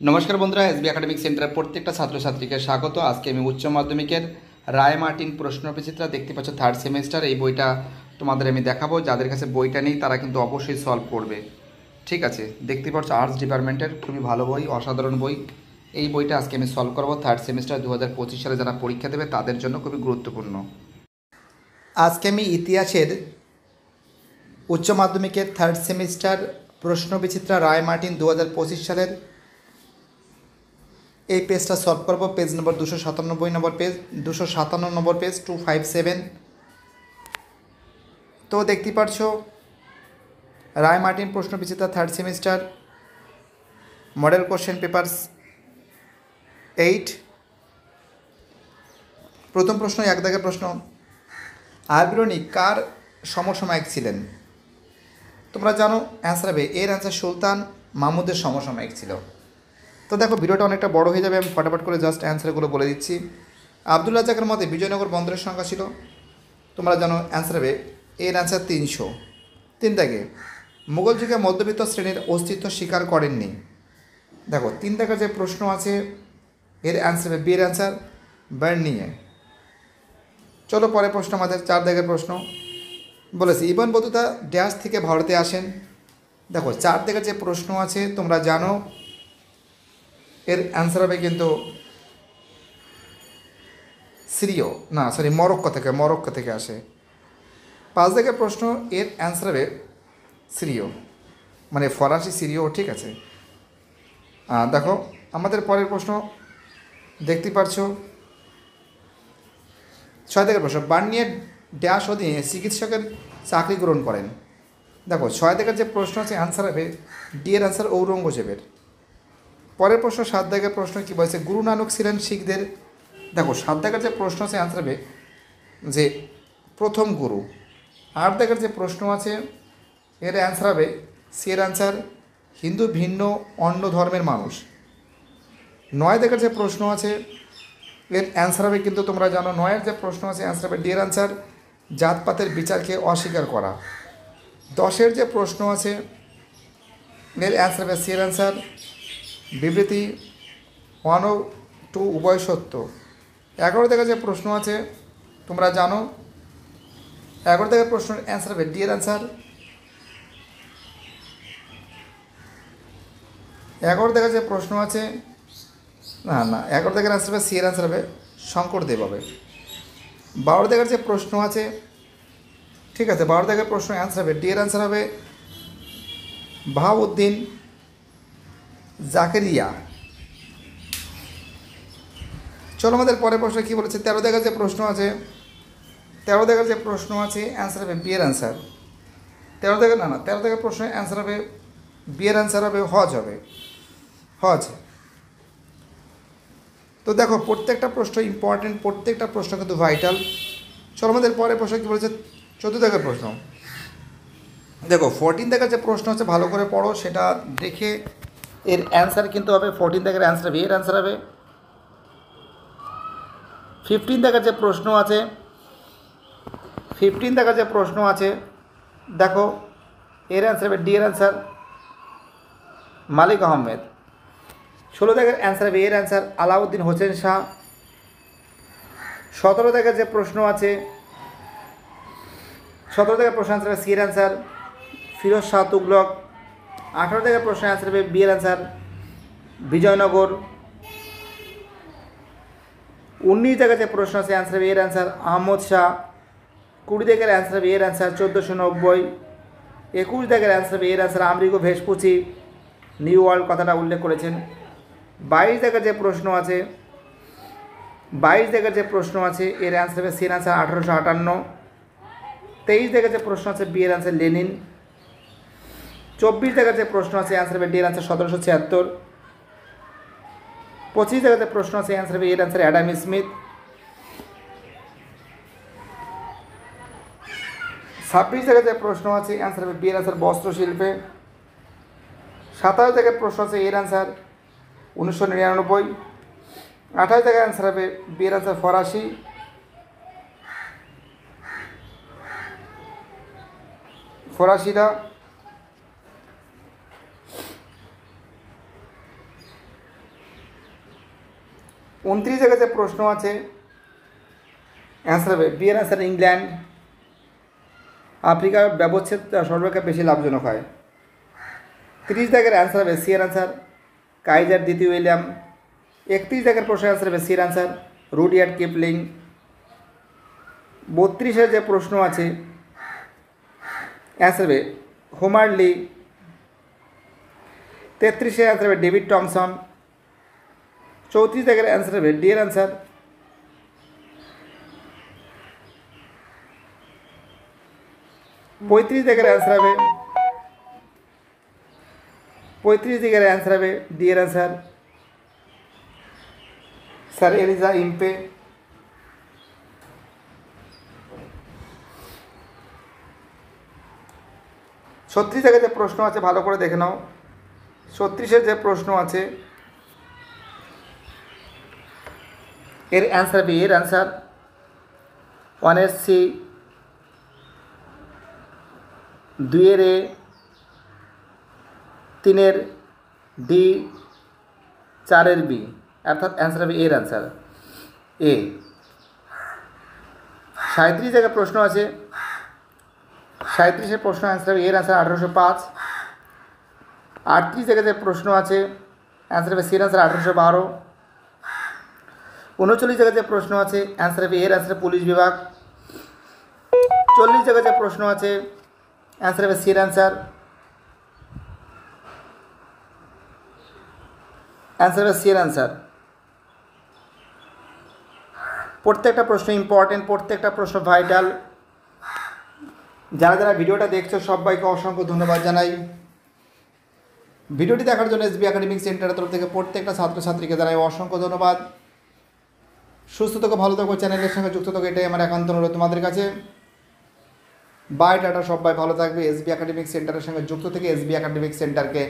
নমস্কার বন্ধুরা, SB academic সেন্টারের প্রত্যেকটা ছাত্রছাত্রীকে স্বাগত। আজকে আমি উচ্চ মাধ্যমিকের রায় মার্টিন প্রশ্নবিচিত্রা দেখতে পাচ্ছ থার্ড সেমিস্টার, এই বইটা তোমাদের আমি দেখাবো। যাদের কাছে বইটা নেই তারা কিন্তু অবশ্যই সলভ করবে, ঠিক আছে? দেখতে পাচ্ছ আর্টস ডিপার্টমেন্টের খুবই ভালো বই, অসাধারণ বই। এই বইটা আজকে আমি সলভ করবো। থার্ড সেমিস্টার 2025 সালে যারা পরীক্ষা দেবে তাদের জন্য খুবই গুরুত্বপূর্ণ। আজকে আমি ইতিহাসের উচ্চ মাধ্যমিকের থার্ড সেমিস্টার প্রশ্নবিচিত্রা রায় মার্টিন 2025 সালের এই পেজটা সলভ করবো। পেজ নম্বর 297 নম্বর পেজ, 257 নম্বর পেজ, 257। তো দেখতে পাচ্ছ Ray Martin Prashnabichitra third semester model question papers 8। প্রথম প্রশ্ন, এক দাগের প্রশ্ন, আরবিরনি কার সমসাময়িক ছিলেন? তোমরা জানো, অ্যান্সার হবে এর অ্যান্সার সুলতান মাহমুদের সমসাময়িক ছিল। তো দেখো, ভিডিওটা অনেকটা বড় হয়ে যাবে, আমি ফটাফট করে জাস্ট অ্যান্সারগুলো বলে দিচ্ছি। আব্দুল রাজ্জাকের মতে বিজয়নগর বন্দরের সংখ্যা ছিল, তোমরা জানো অ্যান্সার হবে এর অ্যান্সার 300। 3 দাগে মুঘল যুগে মধ্যবিত্ত শ্রেণীর অস্তিত্ব স্বীকার করেননি। দেখো 3 দাগের যে প্রশ্ন আছে এর অ্যান্সার হবে বি এর অ্যান্সার বার্নিয়ে। চলো পরের প্রশ্ন, আমাদের 4 দাগের প্রশ্ন বলেছি ইবন বতুতা ড্যাশ থেকে ভারতে আসেন। দেখো 4 দাগের যে প্রশ্ন আছে তোমরা জানো এর অ্যান্সার হবে কিন্তু মরক্কো থেকে আসে। 5 দাগের প্রশ্ন এর অ্যান্সার হবে সিরিয়, মানে ফরাসি সিরিয়, ঠিক আছে? দেখো আমাদের পরের প্রশ্ন দেখতে পারছো 6 দাগের প্রশ্ন বার্নিয়ে ড্যাশ অধীনে চিকিৎসকের চাকরি গ্রহণ করেন। দেখো 6 দাগের যে প্রশ্ন আছে অ্যান্সার হবে ডি এর অ্যান্সার ঔরঙ্গজেবের। পরের প্রশ্ন 7 দাগের প্রশ্ন কী বলছে, গুরু নানক ছিলেন শিখদের। দেখো 7 দাগের যে প্রশ্ন আছে অ্যান্সার হবে যে প্রথম গুরু। 8 দাগের যে প্রশ্ন আছে এর অ্যান্সার হবে সি এর অ্যান্সার হিন্দু ভিন্ন অন্য ধর্মের মানুষ। 9 দাগের যে প্রশ্ন আছে এর অ্যান্সার হবে কিন্তু তোমরা জানো 9-এর যে প্রশ্ন আছে অ্যান্সার হবে ডি এর অ্যান্সার জাতপাতের বিচারকে অস্বীকার করা। 10-এর যে প্রশ্ন আছে এর অ্যান্সার হবে সি এর অ্যান্সার বিবৃতি 1 ও 2 উভয় সত্য। 11 দাগের যে প্রশ্ন আছে তোমরা জানো 11 দাগের প্রশ্নের অ্যান্সার হবে ডি এর অ্যান্সার 11 দাগের যে প্রশ্ন আছে 11 দাগের অ্যান্সার হবে সি এর অ্যান্সার হবে শঙ্করদেব হবে। 12 দাগের যে প্রশ্ন আছে, ঠিক আছে, 12 দাগের প্রশ্ন অ্যান্সার হবে ডি এর অ্যান্সার হবে বাহাউদ্দিন জাকেরিয়া। চলো আমাদের পরের প্রশ্ন কী বলেছে, 13 দাগের যে প্রশ্ন আছে 13 দাগের যে প্রশ্ন আছে অ্যান্সার হবে বি এর অ্যান্সার 13 দাগের প্রশ্নের অ্যান্সার হবে বি এর অ্যান্সার হবে হজ। তো দেখো প্রত্যেকটা প্রশ্ন ইম্পর্টেন্ট, প্রত্যেকটা প্রশ্ন কিন্তু ভাইটাল। চলো আমাদের পরের প্রশ্ন কী বলেছে, 14 দাগের প্রশ্ন। দেখো 14 দাগের যে প্রশ্ন আছে ভালো করে পড়ো, সেটা দেখে এর অ্যান্সার কিন্তু হবে 14 দাগের অ্যান্সার বি এর অ্যান্সার হবে। 15 দাগের যে প্রশ্ন আছে 15 দাগের যে প্রশ্ন আছে দেখো এর অ্যান্সার হবে ডি এর অ্যান্সার মালিক আহমেদ। 16 দাগের অ্যান্সার হবে এর অ্যান্সার আলাউদ্দিন হোসেন শাহ। 17 দাগের যে প্রশ্ন আছে 17 দাগের প্রশ্ন অ্যান্সার হবে সি এর অ্যান্সার ফিরোজ শাহ তুগলক। 18 দাগের প্রশ্ন অ্যান্সার হবে বি এর অ্যান্সার বিজয়নগর। 19 দাগের যে প্রশ্ন আছে অ্যান্সার হবে এর অ্যান্সার আহমদ শাহ। 20 দাগের অ্যান্সার হবে এর অ্যান্সার 1490। 21 দাগের অ্যান্সার হবে এর answer Amerigo Vespucci new world কথাটা উল্লেখ করেছেন। 22 দাগের যে প্রশ্ন আছে 22 দাগের যে প্রশ্ন আছে এর অ্যান্সার হবে সি এর অ্যান্সার 1858। 23 দাগের যে প্রশ্ন আছে বি এর অ্যান্সার লেনিন। 24 দাগের যে প্রশ্ন আছে অ্যান্সার হবে ডি এর অ্যান্সার 1776। 25 দাগের যে প্রশ্ন আছে অ্যান্সার হবে এর অ্যান্সার অ্যাডাম স্মিথ। 26 দাগের যে প্রশ্ন আছে অ্যান্সার হবে বি এর অ্যান্সার বস্ত্র শিল্পে। 27 দাগের প্রশ্ন আছে এর অ্যান্সার 1999। 28 দাগের অ্যান্সার হবে বি এর অ্যান্সার ফরাসিরা। 29 জায়গায় যে প্রশ্ন আছে অ্যান্সার হবে বি এর অ্যান্সার ইংল্যান্ড। আফ্রিকার ব্যবচ্ছেদ সর্বাপেক্ষা বেশি লাভজনক হয়। 30 দাগের অ্যান্সার হবে সি এর অ্যান্সার কাইজার দ্বিতীয় উইলিয়াম। 31 দাগের প্রশ্নের অ্যান্সার হবে সি এর অ্যান্সার রুডিয়ার্ড কিপলিং। 32 যে প্রশ্ন আছে অ্যান্সার হবে হোমার লি। 33 অ্যান্সার হবে ডেভিড টমসন। 34 দাগের অ্যান্সার হবে ডি এর অ্যান্সার 35 দাগের অ্যান্সার হবে 35 দিকের অ্যান্সার হবে ডি এর অ্যান্সার স্যার এলিজা ইম্পে। 36 জায়গায় যে প্রশ্ন আছে ভালো করে দেখে নাও। 36-এর যে প্রশ্ন আছে এর অ্যান্সার বি এর অ্যান্সার 1-এর সি, 2-এর এ, 3-এর ডি, 4-এর বি, অর্থাৎ অ্যান্সার হবে এর অ্যান্সার এ। 37 জায়গায় প্রশ্ন আছে 37-এর প্রশ্ন অ্যান্সার হবে এর অ্যান্সার 1805। 38 জায়গায় যে প্রশ্ন আছে অ্যান্সার হবে সি এর অ্যান্সার 1812। 39 জায়গায় যে প্রশ্ন আছে অ্যান্সার হবে এর অ্যান্সার পুলিশ বিভাগ। 40 জায়গায় যে প্রশ্ন আছে অ্যান্সার হবে সি এর অ্যান্সার হবে সি এর অ্যান্সার। প্রত্যেকটা প্রশ্ন ইম্পর্টেন্ট, প্রত্যেকটা প্রশ্ন ভাইটাল। যারা যারা ভিডিওটা দেখছো সবাইকে অসংখ্য ধন্যবাদ জানাই। ভিডিওটি দেখার জন্য এসবি একাডেমিক সেন্টারের তরফ থেকে প্রত্যেকটা ছাত্রছাত্রীকে জানাই অসংখ্য ধন্যবাদ। সুস্থ থাকো, ভালো থাকো, চ্যানেলের সঙ্গে যুক্ত থাকো, এটাই আমার একান্ত অনুরোধ তোমাদের কাছে। বাই টাটা, সবাই ভালো থাকবে। এসবি একাডেমিক সেন্টারের সঙ্গে যুক্ত থেকে এসবি একাডেমিক সেন্টারকে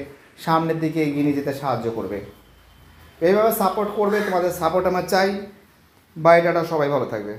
সামনের দিকে এগিয়ে নিয়ে যেতে সাহায্য করবে, এইভাবে সাপোর্ট করবে। তোমাদের সাপোর্ট আমার চাই। বাই টাটা, সবাই ভালো থাকবে।